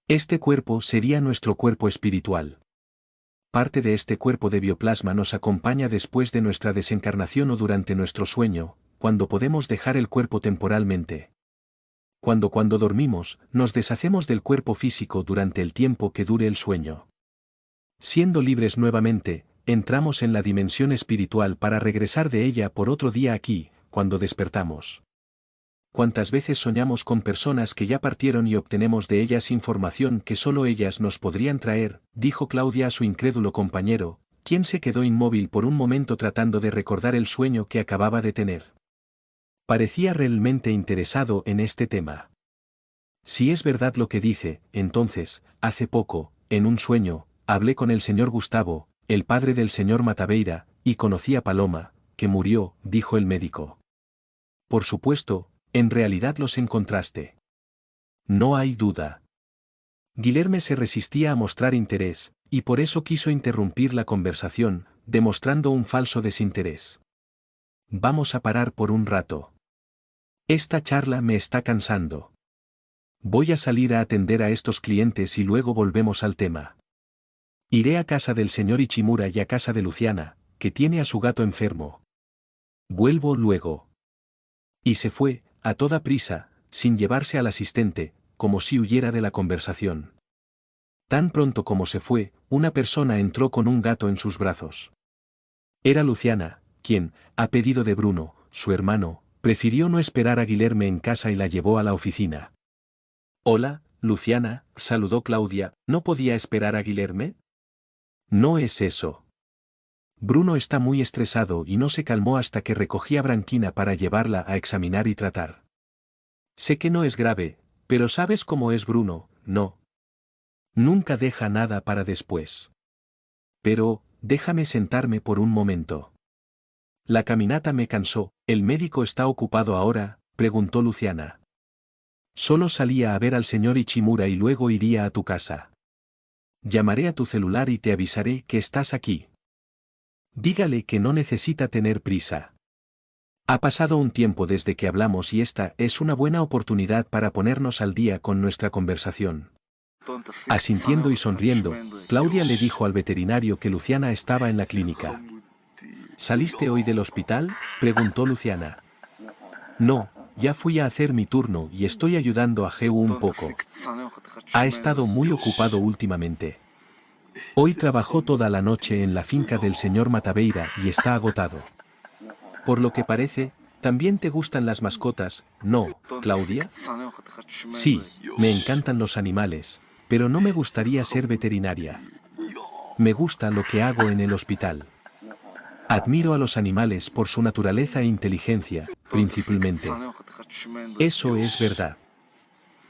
Este cuerpo sería nuestro cuerpo espiritual. Parte de este cuerpo de bioplasma nos acompaña después de nuestra desencarnación o durante nuestro sueño, cuando podemos dejar el cuerpo temporalmente. Cuando dormimos, nos deshacemos del cuerpo físico durante el tiempo que dure el sueño. Siendo libres nuevamente, entramos en la dimensión espiritual para regresar de ella por otro día aquí, cuando despertamos. ¿Cuántas veces soñamos con personas que ya partieron y obtenemos de ellas información que solo ellas nos podrían traer? Dijo Claudia a su incrédulo compañero, quien se quedó inmóvil por un momento tratando de recordar el sueño que acababa de tener. Parecía realmente interesado en este tema. Si es verdad lo que dice, entonces, hace poco, en un sueño, hablé con el señor Gustavo, el padre del señor Matabeira, y conocí a Paloma, que murió, dijo el médico. Por supuesto, en realidad los encontraste. No hay duda. Guilherme se resistía a mostrar interés, y por eso quiso interrumpir la conversación, demostrando un falso desinterés. Vamos a parar por un rato. Esta charla me está cansando. Voy a salir a atender a estos clientes y luego volvemos al tema. Iré a casa del señor Ichimura y a casa de Luciana, que tiene a su gato enfermo. Vuelvo luego. Y se fue, a toda prisa, sin llevarse al asistente, como si huyera de la conversación. Tan pronto como se fue, una persona entró con un gato en sus brazos. Era Luciana, quien, a pedido de Bruno, su hermano, prefirió no esperar a Guilherme en casa y la llevó a la oficina. Hola, Luciana, saludó Claudia, ¿no podía esperar a Guilherme? No es eso. Bruno está muy estresado y no se calmó hasta que recogí a Branquina para llevarla a examinar y tratar. Sé que no es grave, pero ¿sabes cómo es Bruno? No. Nunca deja nada para después. Pero, déjame sentarme por un momento. La caminata me cansó, ¿el médico está ocupado ahora?, preguntó Luciana. Solo salía a ver al señor Ichimura y luego iría a tu casa. Llamaré a tu celular y te avisaré que estás aquí. Dígale que no necesita tener prisa. Ha pasado un tiempo desde que hablamos y esta es una buena oportunidad para ponernos al día con nuestra conversación. Asintiendo y sonriendo, Claudia le dijo al veterinario que Luciana estaba en la clínica. ¿Saliste hoy del hospital?, preguntó Luciana. No, ya fui a hacer mi turno y estoy ayudando a Geu un poco. Ha estado muy ocupado últimamente. Hoy trabajó toda la noche en la finca del señor Matabeira y está agotado. Por lo que parece, ¿también te gustan las mascotas, no, Claudia? Sí, me encantan los animales, pero no me gustaría ser veterinaria. Me gusta lo que hago en el hospital. Admiro a los animales por su naturaleza e inteligencia, principalmente. Eso es verdad.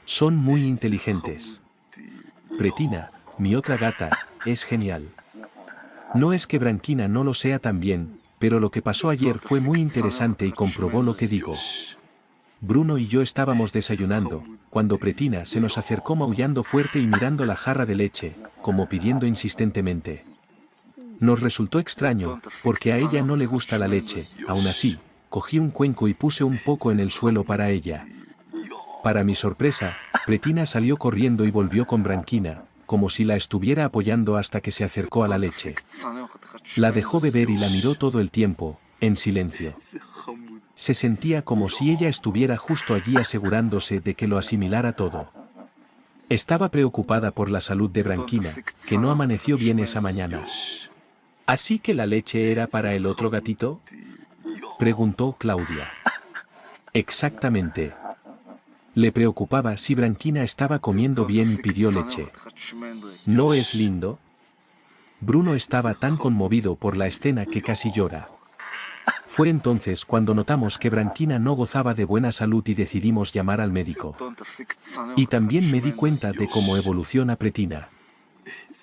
Son muy inteligentes. Pretina, mi otra gata, es genial. No es que Branquina no lo sea también, pero lo que pasó ayer fue muy interesante y comprobó lo que digo. Bruno y yo estábamos desayunando, cuando Pretina se nos acercó maullando fuerte y mirando la jarra de leche, como pidiendo insistentemente. Nos resultó extraño, porque a ella no le gusta la leche, aún así, cogí un cuenco y puse un poco en el suelo para ella. Para mi sorpresa, Pretina salió corriendo y volvió con Branquina, como si la estuviera apoyando hasta que se acercó a la leche. La dejó beber y la miró todo el tiempo, en silencio. Se sentía como si ella estuviera justo allí asegurándose de que lo asimilara todo. Estaba preocupada por la salud de Branquina, que no amaneció bien esa mañana. ¿Así que la leche era para el otro gatito?, preguntó Claudia. Exactamente. Le preocupaba si Branquina estaba comiendo bien y pidió leche. ¿No es lindo? Bruno estaba tan conmovido por la escena que casi llora. Fue entonces cuando notamos que Branquina no gozaba de buena salud y decidimos llamar al médico. Y también me di cuenta de cómo evoluciona Pretina.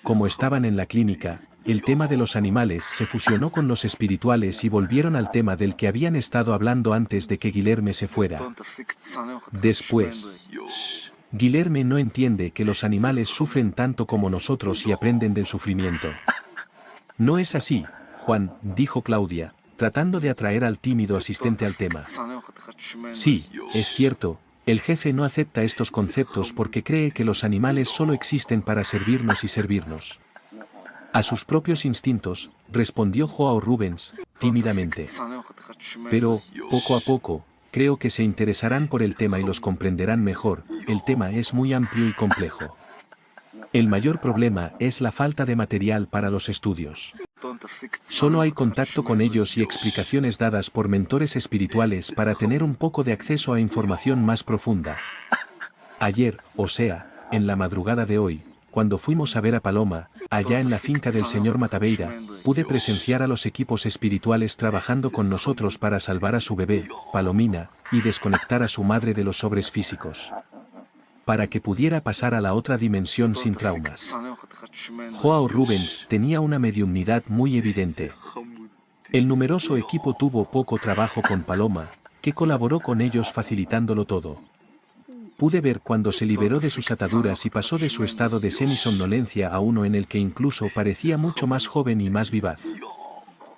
Como estaban en la clínica, el tema de los animales se fusionó con los espirituales y volvieron al tema del que habían estado hablando antes de que Guilherme se fuera. Después, Guilherme no entiende que los animales sufren tanto como nosotros y aprenden del sufrimiento. No es así, Juan, dijo Claudia, tratando de atraer al tímido asistente al tema. Sí, es cierto, El jefe no acepta estos conceptos porque cree que los animales solo existen para servirnos y servirnos. A sus propios instintos, respondió Joao Rubens, tímidamente. Pero, poco a poco, creo que se interesarán por el tema y los comprenderán mejor. El tema es muy amplio y complejo. El mayor problema es la falta de material para los estudios. Solo hay contacto con ellos y explicaciones dadas por mentores espirituales para tener un poco de acceso a información más profunda. Ayer, o sea, en la madrugada de hoy, cuando fuimos a ver a Paloma, allá en la finca del señor Matabeira, pude presenciar a los equipos espirituales trabajando con nosotros para salvar a su bebé, Palomina, y desconectar a su madre de los sobres físicos. Para que pudiera pasar a la otra dimensión sin traumas. Joao Rubens tenía una mediumnidad muy evidente. El numeroso equipo tuvo poco trabajo con Paloma, que colaboró con ellos facilitándolo todo. Pude ver cuando se liberó de sus ataduras y pasó de su estado de semisomnolencia a uno en el que incluso parecía mucho más joven y más vivaz.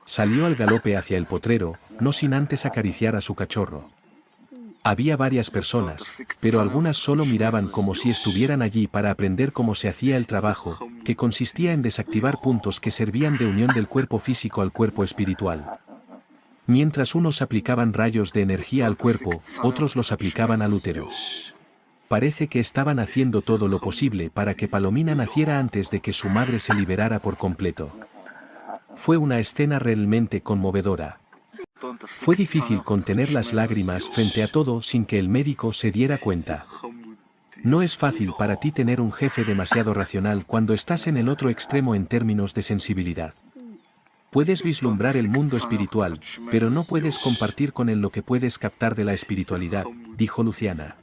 Salió al galope hacia el potrero, no sin antes acariciar a su cachorro. Había varias personas, pero algunas solo miraban como si estuvieran allí para aprender cómo se hacía el trabajo, que consistía en desactivar puntos que servían de unión del cuerpo físico al cuerpo espiritual. Mientras unos aplicaban rayos de energía al cuerpo, otros los aplicaban al útero. Parece que estaban haciendo todo lo posible para que Palomina naciera antes de que su madre se liberara por completo. Fue una escena realmente conmovedora. Fue difícil contener las lágrimas frente a todo sin que el médico se diera cuenta. No es fácil para ti tener un jefe demasiado racional cuando estás en el otro extremo en términos de sensibilidad. Puedes vislumbrar el mundo espiritual, pero no puedes compartir con él lo que puedes captar de la espiritualidad, dijo Luciana.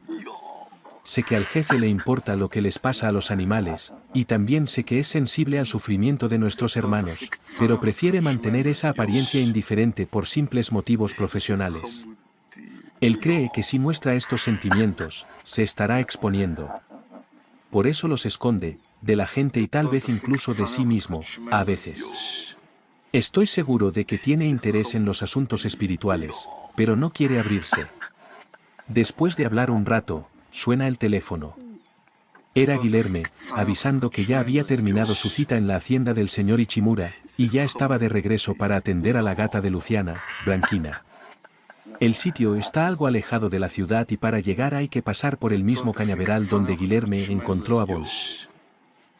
Sé que al jefe le importa lo que les pasa a los animales, y también sé que es sensible al sufrimiento de nuestros hermanos, pero prefiere mantener esa apariencia indiferente por simples motivos profesionales. Él cree que si muestra estos sentimientos, se estará exponiendo. Por eso los esconde, de la gente y tal vez incluso de sí mismo, a veces. Estoy seguro de que tiene interés en los asuntos espirituales, pero no quiere abrirse. Después de hablar un rato, suena el teléfono. Era Guilherme, avisando que ya había terminado su cita en la hacienda del señor Ichimura, y ya estaba de regreso para atender a la gata de Luciana, Branquina. El sitio está algo alejado de la ciudad y para llegar hay que pasar por el mismo cañaveral donde Guilherme encontró a Bones.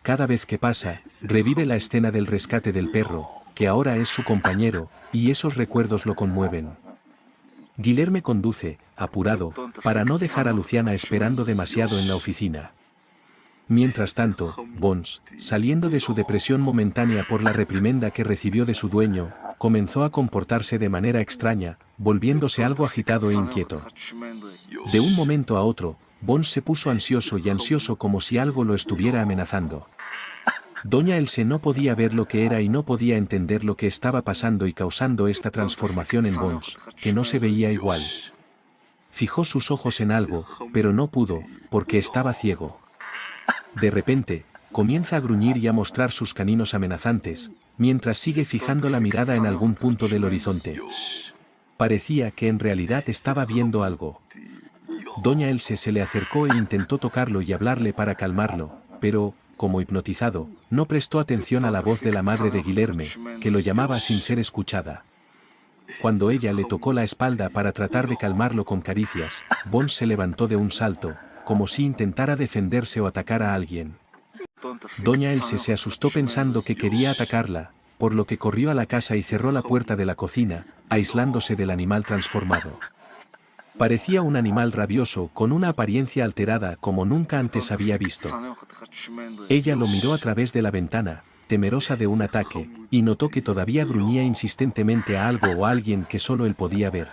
Cada vez que pasa, revive la escena del rescate del perro, que ahora es su compañero, y esos recuerdos lo conmueven. Guilherme conduce, apurado, para no dejar a Luciana esperando demasiado en la oficina. Mientras tanto, Bones, saliendo de su depresión momentánea por la reprimenda que recibió de su dueño, comenzó a comportarse de manera extraña, volviéndose algo agitado e inquieto. De un momento a otro, Bones se puso ansioso y ansioso como si algo lo estuviera amenazando. Doña Else no podía ver lo que era y no podía entender lo que estaba pasando y causando esta transformación en Bones, que no se veía igual. Fijó sus ojos en algo, pero no pudo, porque estaba ciego. De repente, comienza a gruñir y a mostrar sus caninos amenazantes, mientras sigue fijando la mirada en algún punto del horizonte. Parecía que en realidad estaba viendo algo. Doña Else se le acercó e intentó tocarlo y hablarle para calmarlo, pero, como hipnotizado, no prestó atención a la voz de la madre de Guilherme, que lo llamaba sin ser escuchada. Cuando ella le tocó la espalda para tratar de calmarlo con caricias, Bones se levantó de un salto, como si intentara defenderse o atacar a alguien. Doña Else se asustó pensando que quería atacarla, por lo que corrió a la casa y cerró la puerta de la cocina, aislándose del animal transformado. Parecía un animal rabioso con una apariencia alterada como nunca antes había visto. Ella lo miró a través de la ventana, temerosa de un ataque, y notó que todavía gruñía insistentemente a algo o a alguien que solo él podía ver.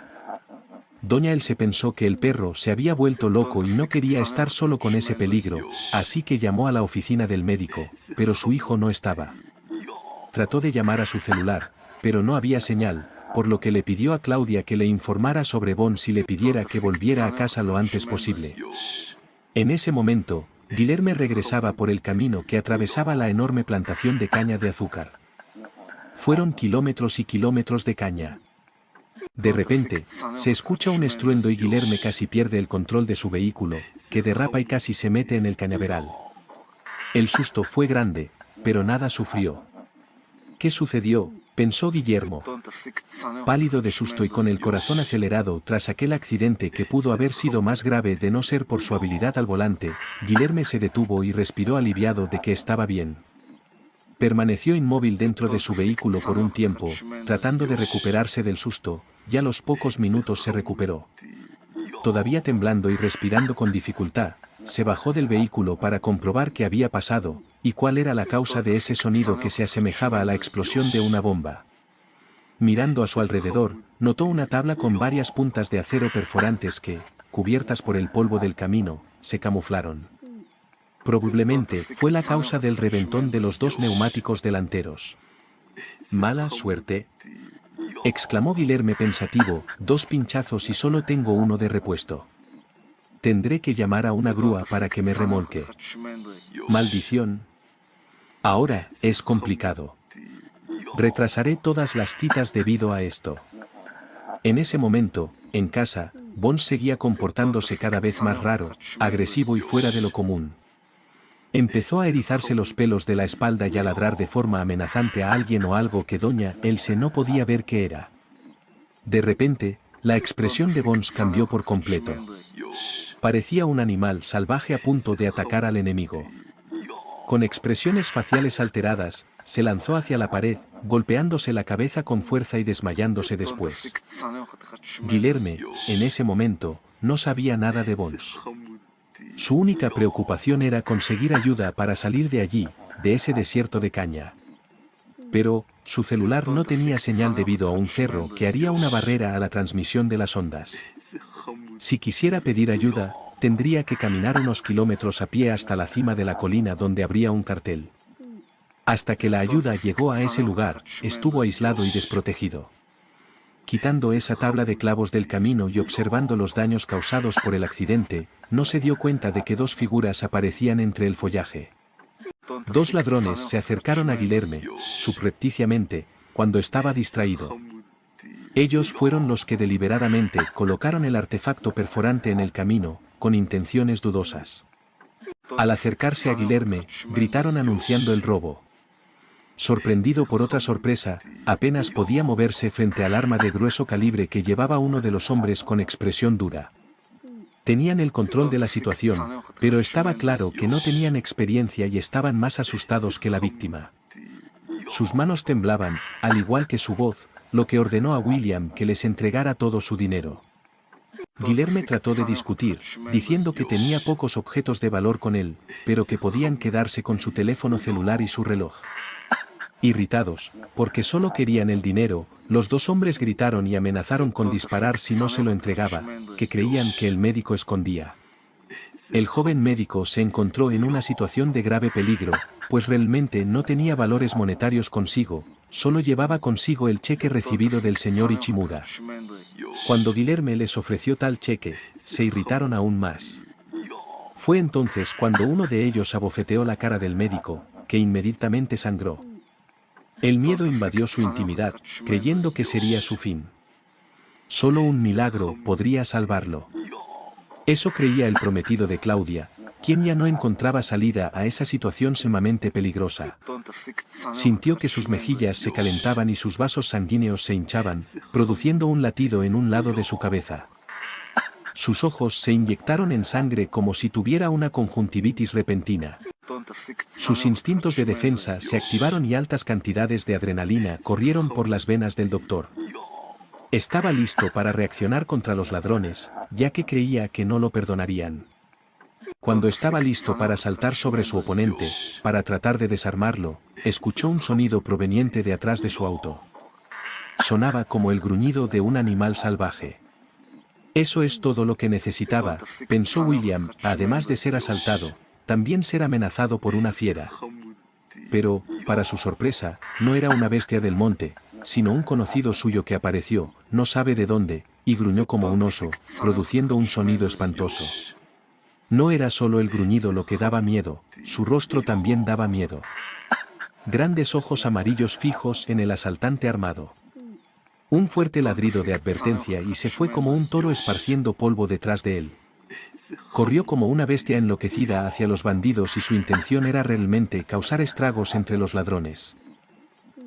Doña Else pensó que el perro se había vuelto loco y no quería estar solo con ese peligro, así que llamó a la oficina del médico, pero su hijo no estaba. Trató de llamar a su celular, pero no había señal, por lo que le pidió a Claudia que le informara sobre Bones y le pidiera que volviera a casa lo antes posible. En ese momento, Guilherme regresaba por el camino que atravesaba la enorme plantación de caña de azúcar. Fueron kilómetros y kilómetros de caña. De repente, se escucha un estruendo y Guilherme casi pierde el control de su vehículo, que derrapa y casi se mete en el cañaveral. El susto fue grande, pero nada sufrió. ¿Qué sucedió?, pensó Guillermo. Pálido de susto y con el corazón acelerado tras aquel accidente que pudo haber sido más grave de no ser por su habilidad al volante, Guilherme se detuvo y respiró aliviado de que estaba bien. Permaneció inmóvil dentro de su vehículo por un tiempo, tratando de recuperarse del susto. Ya a los pocos minutos se recuperó. Todavía temblando y respirando con dificultad, se bajó del vehículo para comprobar qué había pasado, y cuál era la causa de ese sonido que se asemejaba a la explosión de una bomba. Mirando a su alrededor, notó una tabla con varias puntas de acero perforantes que, cubiertas por el polvo del camino, se camuflaron. Probablemente fue la causa del reventón de los dos neumáticos delanteros. «Mala suerte», exclamó Guilherme pensativo, «2 pinchazos y solo tengo uno de repuesto. Tendré que llamar a una grúa para que me remolque. Maldición. Ahora es complicado. Retrasaré todas las citas debido a esto». En ese momento, en casa, Bones seguía comportándose cada vez más raro, agresivo y fuera de lo común. Empezó a erizarse los pelos de la espalda y a ladrar de forma amenazante a alguien o algo que doña Else no podía ver qué era. De repente, la expresión de Bones cambió por completo. Parecía un animal salvaje a punto de atacar al enemigo. Con expresiones faciales alteradas, se lanzó hacia la pared, golpeándose la cabeza con fuerza y desmayándose después. Guilherme, en ese momento, no sabía nada de Bones. Su única preocupación era conseguir ayuda para salir de allí, de ese desierto de caña. Pero, su celular no tenía señal debido a un cerro que haría una barrera a la transmisión de las ondas. Si quisiera pedir ayuda, tendría que caminar unos kilómetros a pie hasta la cima de la colina donde habría un cartel. Hasta que la ayuda llegó a ese lugar, estuvo aislado y desprotegido. Quitando esa tabla de clavos del camino y observando los daños causados por el accidente, no se dio cuenta de que 2 figuras aparecían entre el follaje. 2 ladrones se acercaron a Guilherme, subrepticiamente, cuando estaba distraído. Ellos fueron los que deliberadamente colocaron el artefacto perforante en el camino, con intenciones dudosas. Al acercarse a Guilherme, gritaron anunciando el robo. Sorprendido por otra sorpresa, apenas podía moverse frente al arma de grueso calibre que llevaba uno de los hombres con expresión dura. Tenían el control de la situación, pero estaba claro que no tenían experiencia y estaban más asustados que la víctima. Sus manos temblaban, al igual que su voz, lo que ordenó a William que les entregara todo su dinero. Guilherme trató de discutir, diciendo que tenía pocos objetos de valor con él, pero que podían quedarse con su teléfono celular y su reloj. Irritados, porque solo querían el dinero, los 2 hombres gritaron y amenazaron con disparar si no se lo entregaba, que creían que el médico escondía. El joven médico se encontró en una situación de grave peligro, pues realmente no tenía valores monetarios consigo, solo llevaba consigo el cheque recibido del señor Ichimura. Cuando Guilherme les ofreció tal cheque, se irritaron aún más. Fue entonces cuando uno de ellos abofeteó la cara del médico, que inmediatamente sangró. El miedo invadió su intimidad, creyendo que sería su fin. Solo un milagro podría salvarlo. Eso creía el prometido de Claudia, quien ya no encontraba salida a esa situación sumamente peligrosa. Sintió que sus mejillas se calentaban y sus vasos sanguíneos se hinchaban, produciendo un latido en un lado de su cabeza. Sus ojos se inyectaron en sangre como si tuviera una conjuntivitis repentina. Sus instintos de defensa se activaron y altas cantidades de adrenalina corrieron por las venas del doctor. Estaba listo para reaccionar contra los ladrones, ya que creía que no lo perdonarían. Cuando estaba listo para saltar sobre su oponente, para tratar de desarmarlo, escuchó un sonido proveniente de atrás de su auto. Sonaba como el gruñido de un animal salvaje. Eso es todo lo que necesitaba, pensó William, además de ser asaltado, también ser amenazado por una fiera. Pero, para su sorpresa, no era una bestia del monte, sino un conocido suyo que apareció, no sabe de dónde, y gruñó como un oso, produciendo un sonido espantoso. No era solo el gruñido lo que daba miedo, su rostro también daba miedo. Grandes ojos amarillos fijos en el asaltante armado. Un fuerte ladrido de advertencia y se fue como un toro esparciendo polvo detrás de él. Corrió como una bestia enloquecida hacia los bandidos y su intención era realmente causar estragos entre los ladrones.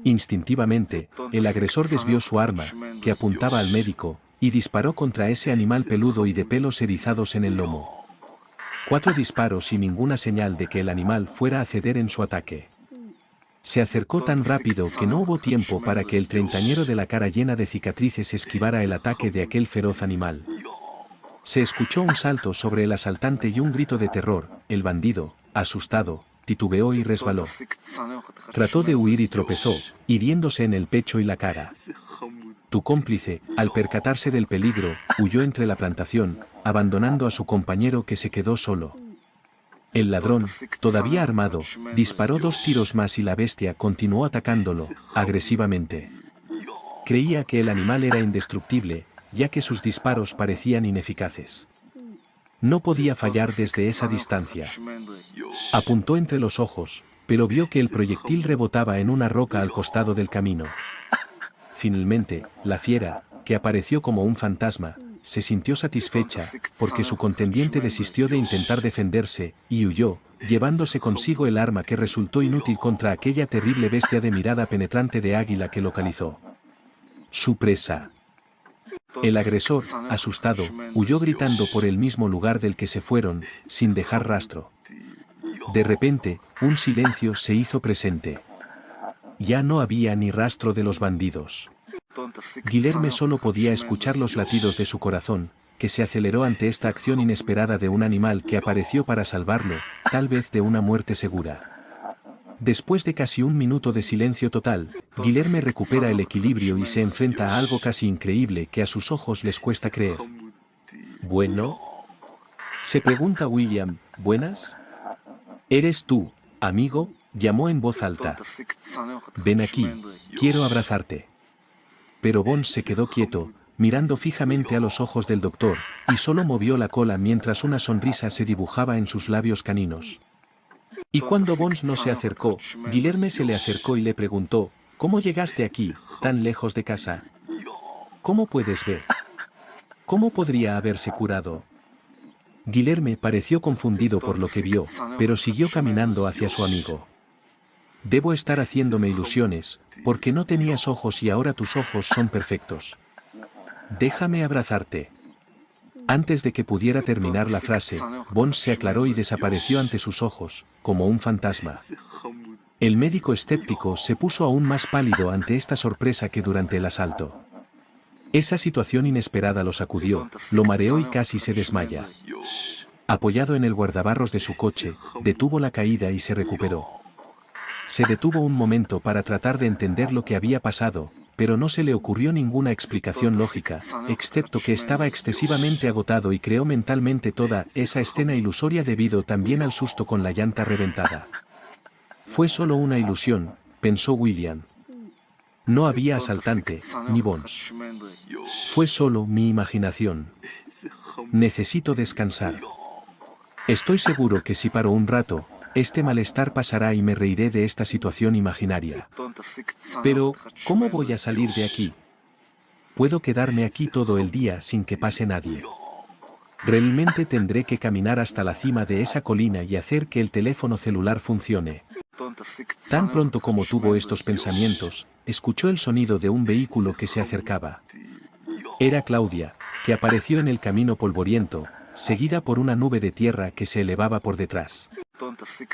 Instintivamente, el agresor desvió su arma, que apuntaba al médico, y disparó contra ese animal peludo y de pelos erizados en el lomo. 4 disparos y ninguna señal de que el animal fuera a ceder en su ataque. Se acercó tan rápido que no hubo tiempo para que el treintañero de la cara llena de cicatrices esquivara el ataque de aquel feroz animal. Se escuchó un salto sobre el asaltante y un grito de terror. El bandido, asustado, titubeó y resbaló. Trató de huir y tropezó, hiriéndose en el pecho y la cara. Tu cómplice, al percatarse del peligro, huyó entre la plantación, abandonando a su compañero que se quedó solo. El ladrón, todavía armado, disparó 2 tiros más y la bestia continuó atacándolo, agresivamente. Creía que el animal era indestructible, ya que sus disparos parecían ineficaces. No podía fallar desde esa distancia. Apuntó entre los ojos, pero vio que el proyectil rebotaba en una roca al costado del camino. Finalmente, la fiera, que apareció como un fantasma, se sintió satisfecha, porque su contendiente desistió de intentar defenderse, y huyó, llevándose consigo el arma que resultó inútil contra aquella terrible bestia de mirada penetrante de águila que localizó. Su presa. El agresor, asustado, huyó gritando por el mismo lugar del que se fueron, sin dejar rastro. De repente, un silencio se hizo presente. Ya no había ni rastro de los bandidos. Guilherme solo podía escuchar los latidos de su corazón, que se aceleró ante esta acción inesperada de un animal que apareció para salvarlo, tal vez de una muerte segura. Después de casi un minuto de silencio total, Guilherme recupera el equilibrio y se enfrenta a algo casi increíble que a sus ojos les cuesta creer. ¿Bueno? Se pregunta William, ¿buenas? ¿Eres tú, amigo? Llamó en voz alta. Ven aquí, quiero abrazarte. Pero Bones se quedó quieto, mirando fijamente a los ojos del doctor, y solo movió la cola mientras una sonrisa se dibujaba en sus labios caninos. Y cuando Bones no se acercó, Guilherme se le acercó y le preguntó, ¿cómo llegaste aquí, tan lejos de casa? ¿Cómo puedes ver? ¿Cómo podría haberse curado? Guilherme pareció confundido por lo que vio, pero siguió caminando hacia su amigo. Debo estar haciéndome ilusiones, porque no tenías ojos y ahora tus ojos son perfectos. Déjame abrazarte. Antes de que pudiera terminar la frase, Bones se aclaró y desapareció ante sus ojos, como un fantasma. El médico escéptico se puso aún más pálido ante esta sorpresa que durante el asalto. Esa situación inesperada lo sacudió, lo mareó y casi se desmaya. Apoyado en el guardabarros de su coche, detuvo la caída y se recuperó. Se detuvo un momento para tratar de entender lo que había pasado, pero no se le ocurrió ninguna explicación lógica, excepto que estaba excesivamente agotado y creó mentalmente toda esa escena ilusoria debido también al susto con la llanta reventada. Fue solo una ilusión, pensó William. No había asaltante, ni Bones. Fue solo mi imaginación. Necesito descansar. Estoy seguro que si paro un rato, este malestar pasará y me reiré de esta situación imaginaria. Pero, ¿cómo voy a salir de aquí? Puedo quedarme aquí todo el día sin que pase nadie. Realmente tendré que caminar hasta la cima de esa colina y hacer que el teléfono celular funcione. Tan pronto como tuvo estos pensamientos, escuchó el sonido de un vehículo que se acercaba. Era Claudia, que apareció en el camino polvoriento, seguida por una nube de tierra que se elevaba por detrás.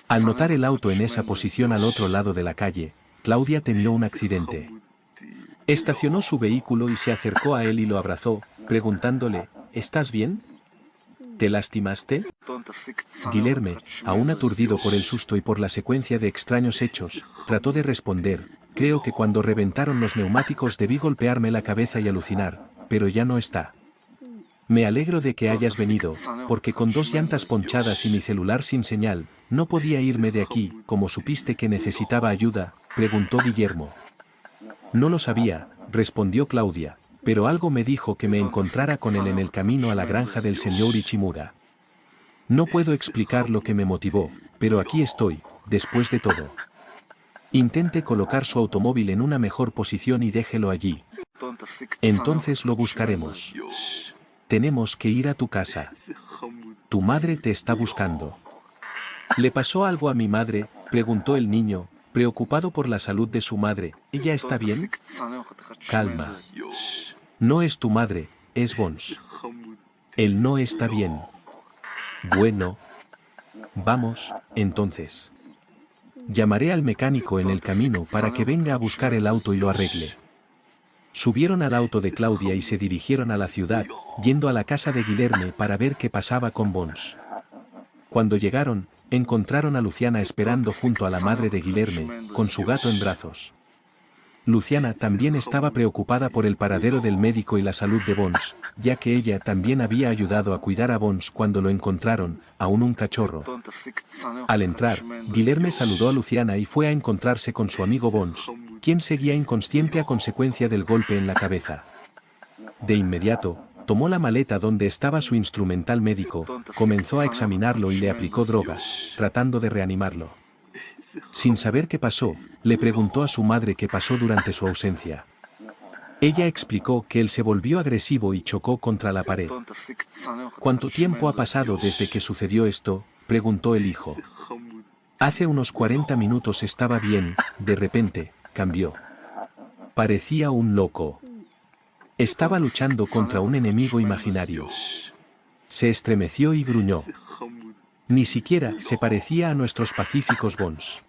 Al notar el auto en esa posición al otro lado de la calle, Claudia temió un accidente. Estacionó su vehículo y se acercó a él y lo abrazó, preguntándole, ¿estás bien? ¿Te lastimaste? Guilherme, aún aturdido por el susto y por la secuencia de extraños hechos, trató de responder, creo que cuando reventaron los neumáticos debí golpearme la cabeza y alucinar, pero ya no está. Me alegro de que hayas venido, porque con 2 llantas ponchadas y mi celular sin señal, no podía irme de aquí. ¿Cómo supiste que necesitaba ayuda?, preguntó Guillermo. No lo sabía, respondió Claudia, pero algo me dijo que me encontrara con él en el camino a la granja del señor Ichimura. No puedo explicar lo que me motivó, pero aquí estoy, después de todo. Intente colocar su automóvil en una mejor posición y déjelo allí. Entonces lo buscaremos. Tenemos que ir a tu casa. Tu madre te está buscando. ¿Le pasó algo a mi madre?, preguntó el niño, preocupado por la salud de su madre. ¿Ella está bien? Calma. No es tu madre, es Bones. Él no está bien. Bueno. Vamos, entonces. Llamaré al mecánico en el camino para que venga a buscar el auto y lo arregle. Subieron al auto de Claudia y se dirigieron a la ciudad, yendo a la casa de Guilherme para ver qué pasaba con Bones. Cuando llegaron, encontraron a Luciana esperando junto a la madre de Guilherme, con su gato en brazos. Luciana también estaba preocupada por el paradero del médico y la salud de Bones, ya que ella también había ayudado a cuidar a Bones cuando lo encontraron, aún un cachorro. Al entrar, Guilherme saludó a Luciana y fue a encontrarse con su amigo Bones, quien seguía inconsciente a consecuencia del golpe en la cabeza. De inmediato, tomó la maleta donde estaba su instrumental médico, comenzó a examinarlo y le aplicó drogas, tratando de reanimarlo. Sin saber qué pasó, le preguntó a su madre qué pasó durante su ausencia. Ella explicó que él se volvió agresivo y chocó contra la pared. ¿Cuánto tiempo ha pasado desde que sucedió esto?, preguntó el hijo. Hace unos 40 minutos estaba bien, de repente, cambió. Parecía un loco. Estaba luchando contra un enemigo imaginario. Se estremeció y gruñó. Ni siquiera se parecía a nuestros pacíficos Bones.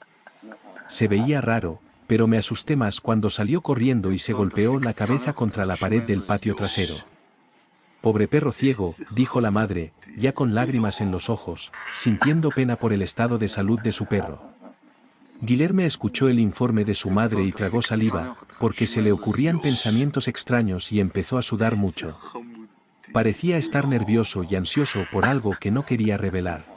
Se veía raro, pero me asusté más cuando salió corriendo y se golpeó la cabeza contra la pared del patio trasero. Pobre perro ciego, dijo la madre, ya con lágrimas en los ojos, sintiendo pena por el estado de salud de su perro. Guilherme escuchó el informe de su madre y tragó saliva, porque se le ocurrían pensamientos extraños y empezó a sudar mucho. Parecía estar nervioso y ansioso por algo que no quería revelar.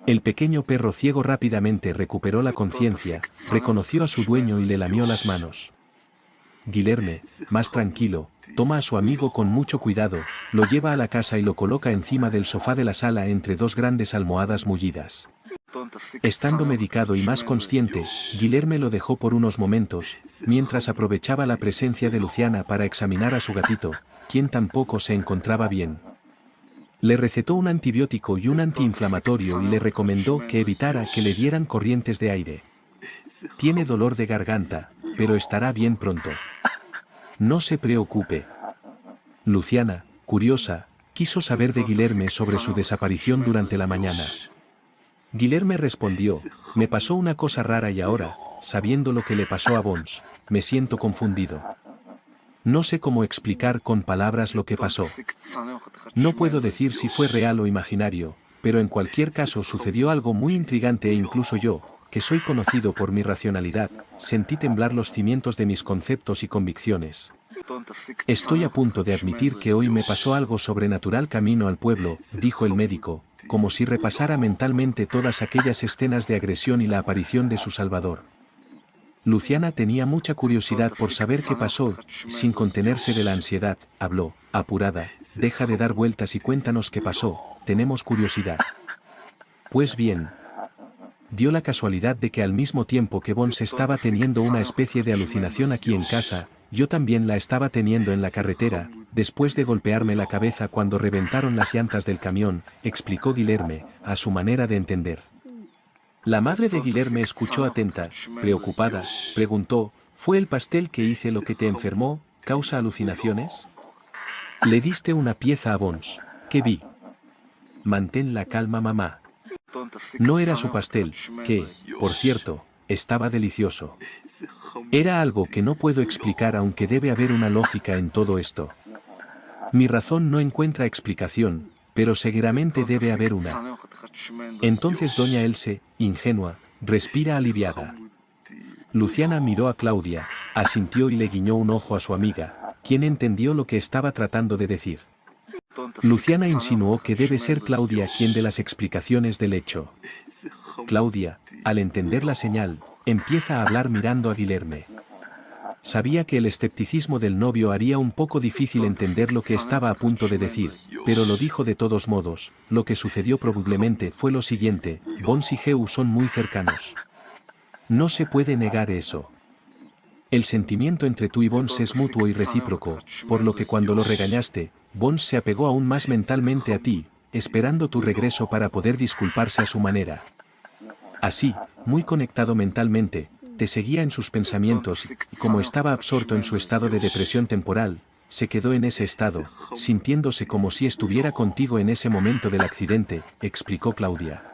El pequeño perro ciego rápidamente recuperó la conciencia, reconoció a su dueño y le lamió las manos. Guilherme, más tranquilo, toma a su amigo con mucho cuidado, lo lleva a la casa y lo coloca encima del sofá de la sala entre dos grandes almohadas mullidas. Estando medicado y más consciente, Guilherme lo dejó por unos momentos, mientras aprovechaba la presencia de Luciana para examinar a su gatito, quien tampoco se encontraba bien. Le recetó un antibiótico y un antiinflamatorio y le recomendó que evitara que le dieran corrientes de aire. Tiene dolor de garganta, pero estará bien pronto. No se preocupe. Luciana, curiosa, quiso saber de Guilherme sobre su desaparición durante la mañana. Guilherme respondió, me pasó una cosa rara y ahora, sabiendo lo que le pasó a Bones, me siento confundido. No sé cómo explicar con palabras lo que pasó. No puedo decir si fue real o imaginario, pero en cualquier caso sucedió algo muy intrigante e incluso yo, que soy conocido por mi racionalidad, sentí temblar los cimientos de mis conceptos y convicciones. Estoy a punto de admitir que hoy me pasó algo sobrenatural camino al pueblo, dijo el médico, como si repasara mentalmente todas aquellas escenas de agresión y la aparición de su Salvador. Luciana tenía mucha curiosidad por saber qué pasó, sin contenerse de la ansiedad, habló, apurada, deja de dar vueltas y cuéntanos qué pasó, tenemos curiosidad. Pues bien, dio la casualidad de que al mismo tiempo que Bones estaba teniendo una especie de alucinación aquí en casa, yo también la estaba teniendo en la carretera, después de golpearme la cabeza cuando reventaron las llantas del camión, explicó Guilherme, a su manera de entender. La madre de Guilherme escuchó atenta, preocupada, preguntó, ¿fue el pastel que hice lo que te enfermó, causa alucinaciones? Le diste una pieza a Bones, ¿qué vi? Mantén la calma, mamá. No era su pastel, que, por cierto, estaba delicioso. Era algo que no puedo explicar aunque debe haber una lógica en todo esto. Mi razón no encuentra explicación, pero seguramente debe haber una. Entonces doña Else, ingenua, respira aliviada. Luciana miró a Claudia, asintió y le guiñó un ojo a su amiga, quien entendió lo que estaba tratando de decir. Luciana insinuó que debe ser Claudia quien dé las explicaciones del hecho. Claudia, al entender la señal, empieza a hablar mirando a Guilherme. Sabía que el escepticismo del novio haría un poco difícil entender lo que estaba a punto de decir, pero lo dijo de todos modos. Lo que sucedió probablemente fue lo siguiente, Bones y Heu son muy cercanos. No se puede negar eso. El sentimiento entre tú y Bones es mutuo y recíproco, por lo que cuando lo regañaste, Bones se apegó aún más mentalmente a ti, esperando tu regreso para poder disculparse a su manera. Así, muy conectado mentalmente, te seguía en sus pensamientos y como estaba absorto en su estado de depresión temporal, se quedó en ese estado, sintiéndose como si estuviera contigo en ese momento del accidente, explicó Claudia.